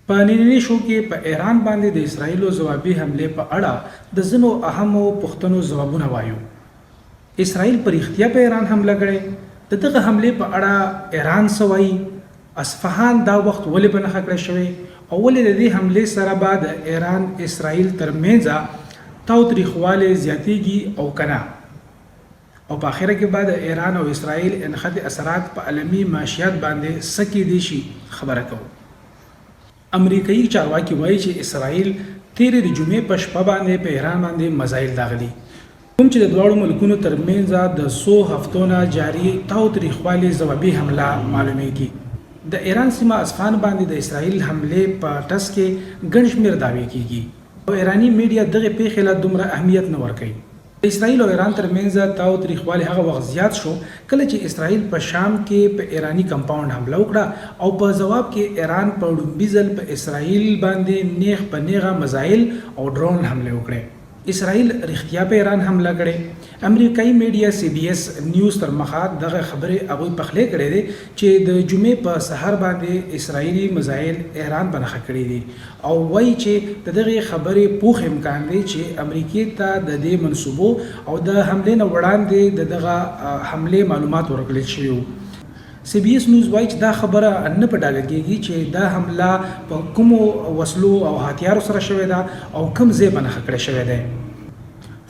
په نننۍ شو کې په ایران باندې د اسرایلو ځوابي حملې په اړه د ځینو اهمو پوښتنو ځوابونه وایو. اسرایل په رښتیا په ایران حمله کړې؟ د دغه حملې په اړه ایران څه وایي؟ اصفهان دا وخت ولې په نښه کړی شوی او ولې د دې حملې سره به د ایران اسرایل ترمنځ تاوتریخوالی زیاتیږي او کنه؟ او په اخره کې بعد ایران او اسرائیل انخدي اثرات په عالمي معیشت باندې سکی دي شي خبره کوو. امریکایي چارواکي وایي چې اسرائیل تیرې د جمعې په شپه باندې په ایران باندې میزایل داغلي، کوم چې د دواړو ملکونو ترمنځ د 100 هفتو نه جاري تاوتریخوالي ځوابي حمله معلومیږي. د ایران سیمه اصفهان باندې د اسرائیل حملې په ټس کې ګڼ شمېر دعوې کیږي او ایرانی میډیا دغه پیښې له دومره اهمیت نه ورکوي. د اسرائیل او ایران ترمنځ تاوتریخوالی هغه وخت زیات شو کله چې اسرائیل په شام کې په ایرانی کمپاوند حمله وکړه او په جواب کې ایران په لومړي ځل په اسرائیل باندې نیغ په نیغه میزایل او ډرون حمله وکړه. اسرائیل رښتیا په ایران حمله کړې؟ امریکایي میډیا CBS نیوز تر مخه دغه خبرې هغوی پخلی کړې دي چې د جمعې په سحر باندې اسرائیلي میزایل ایران په نښه کړي دي او وایي چې د دغې خبرې پوخ امکان دی چې امریکې ته د دې منصوبو او د حملې نه وړاندې د دغه حملې معلومات ورکړل شوي وو. CBS نیوز وایي چې دا خبره نه په ډاګه کېږي چې دا حمله په کومو وسلو او هتیارو سره شوې ده او کوم ځای په نښه کړی شوی دی.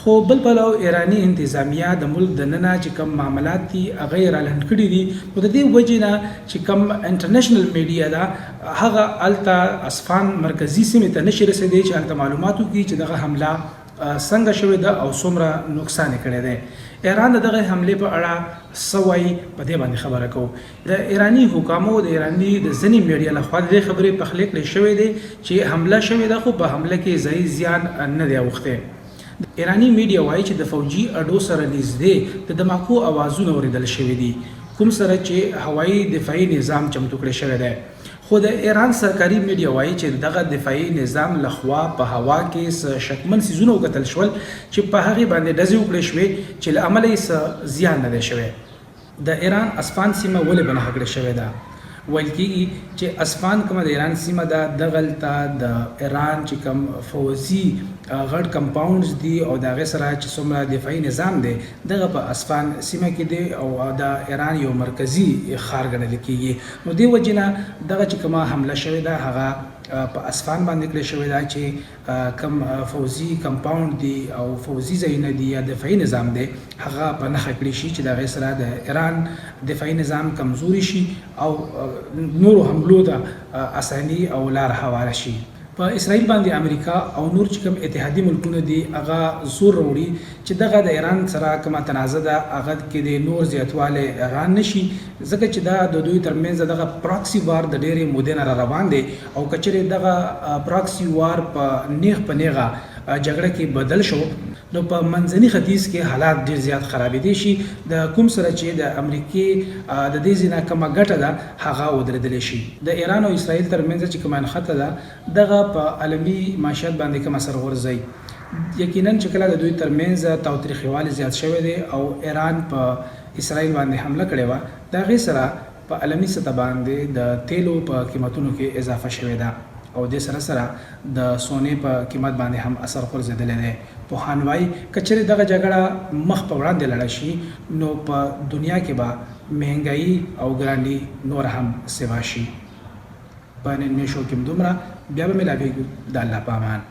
خو بل پلو ایرانی انتظامیه د ملک د ننه چې کوم معاملات دي هغه یې رالنډ کړي دي نو د دې وجې نه چې کوم انټرنیشنل میډیا ده هغه هلته اصفهان مرکزي سیمې ته نشي رسېدی چې هلته معلومات وکړي چې دغه حمله څنګه شوې ده او څومره نقصان یې کړی دی. ایران د دغه حملې په اړه څه وایي په دې باندې خبره کوو. د ایرانی حکامو د ایرانی د ځینې میډیا لخوا د دې خبرې پخلی کړی شوی دی چې حمله شوې ده خو په حمله کې ځایي زیان نه دی اوښتی. ایرانی میډیا وایي چې د فوجي اډو سره نږدې د دماکو اوازونه اوریدل شوي دي کوم سره چې هوایي دفاعي نظام چمتو کړی شوی دی. خو د ایران سرکاري میډیا وایي چې دغه دفاعي نظام لخوا په هوا کې شکمن سیزونه وکتل شول چې په هغې باندې ډزې وکړې شوې چې له امله یې څه زیان نه دی شوی. د ایران اصفهان سیمه ولې په نښه کړې شوې ده؟ ویل کېږي چې اصفهان کومه د ایران سیمه ده دغلته د ایران چې کوم فوزي غټ کمپاونډز دي او د هغې سره چې څومره دفاعي نظام دی دغه په اصفهان سیمه کې دی او د ایران یو مرکزي ښار ګڼل کېږي. نو دې وجې نه دغه چې کومه حمله شوې ده هغه په اصفهان باندې کړې شوې ده چې کم فوزي کمپاوند دي او فوزي ځایونه دي یا دفاعي نظام دی هغه په نښه کړي شي چې د هغې سره د ایران دفاعي نظام کمزوري شي او نورو حملو ته اساني او لار هواره شي. په اسرائیل باندې امریکا او نور چې کوم اتحادي ملکونه دي هغه زور وروړي چې دغه د ایران سره کومه تنازع ده هغه کې د نور زیاتوالی ایران نشي ځکه چې دا د دوی ترمنځ دغه پراکسي وار د ډېرې مودې نه را روان دی او که چېرې دغه پراکسي وار په نیغ په نیغه جګړه کې بدل شو نو په منځني ختیځ کې حالات ډېر زیات خرابېدی شي د کوم سره چې د امریکې د دې ځینه کومه ګټه ده هغه ودرېدلی شي. د ایران او اسرائیل ترمنځ چې کومه نښته ده دغه په عالمي معیشت باندې کوم اثر غورځوي. یقینا چې کله د دوی ترمنځ تاوتریخوالی زیات شوی دی او ایران په اسرائیل باندې حمله کړې وه د هغې سره په عالمي سطح باندې د تیلو په قیمتونو کې اضافه شوې ده او د سره سره د سونې په قیمت باندې هم اثر غورځېدلی دی. پوهان وایي که چېرې دغه جګړه مخ په وړاندې لاړه شي نو په دنیا کې به مهنګایي او ګراني نور هم سوا شي. په نننۍ شو کې دومره بیا به ملاویږو. د الله په امان.